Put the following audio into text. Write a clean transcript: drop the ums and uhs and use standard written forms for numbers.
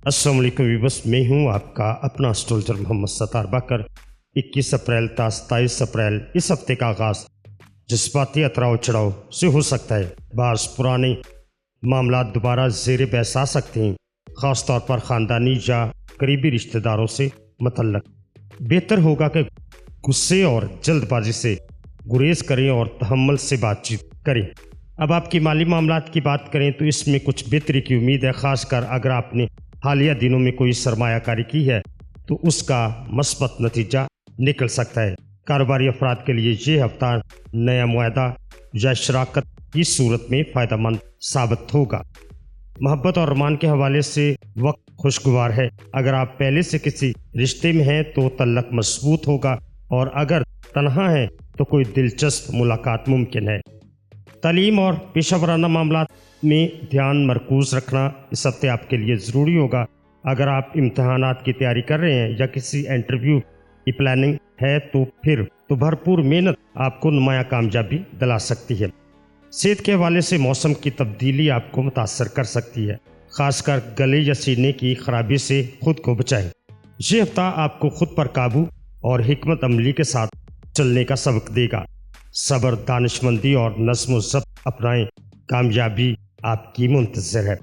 السلام علیکم ویورز، میں ہوں آپ کا اپنا اسٹرولجر محمد ستار باقر۔ 21 اپریل تا 27 اپریل اس ہفتے کا آغاز جذباتی اتراؤ چڑھاؤ سے ہو سکتا ہے۔ بعض پرانے معاملات دوبارہ زیر بحث آ سکتے ہیں، خاص طور پر خاندانی یا قریبی رشتہ داروں سے متعلق۔ بہتر ہوگا کہ غصے اور جلد بازی سے گریز کریں اور تحمل سے بات چیت کریں۔ اب آپ کی مالی معاملات کی بات کریں تو اس میں کچھ بہتری کی امید ہے، خاص کر اگر آپ نے حالیہ دنوں میں کوئی سرمایہ کاری کی ہے تو اس کا مثبت نتیجہ نکل سکتا ہے۔ کاروباری افراد کے لیے یہ ہفتہ نیا معاہدہ یا شراکت کی صورت میں فائدہ مند ثابت ہوگا۔ محبت اور رومان کے حوالے سے وقت خوشگوار ہے۔ اگر آپ پہلے سے کسی رشتے میں ہیں تو تعلق مضبوط ہوگا، اور اگر تنہا ہیں تو کوئی دلچسپ ملاقات ممکن ہے۔ تعلیم اور پیشہ ورانہ معاملات میں دھیان مرکوز رکھنا اس ہفتے آپ کے لیے ضروری ہوگا۔ اگر آپ امتحانات کی تیاری کر رہے ہیں یا کسی انٹرویو کی پلاننگ ہے تو پھر بھرپور محنت آپ کو نمایاں کامیابی دلا سکتی ہے۔ صحت کے حوالے سے موسم کی تبدیلی آپ کو متاثر کر سکتی ہے، خاص کر گلے یا سینے کی خرابی سے خود کو بچائیں۔ یہ ہفتہ آپ کو خود پر قابو اور حکمت عملی کے ساتھ چلنے کا سبق دے گا۔ صبر، دانشمندی اور نظم و ضبط اپنائیں، کامیابی آپ کی منتظر ہے۔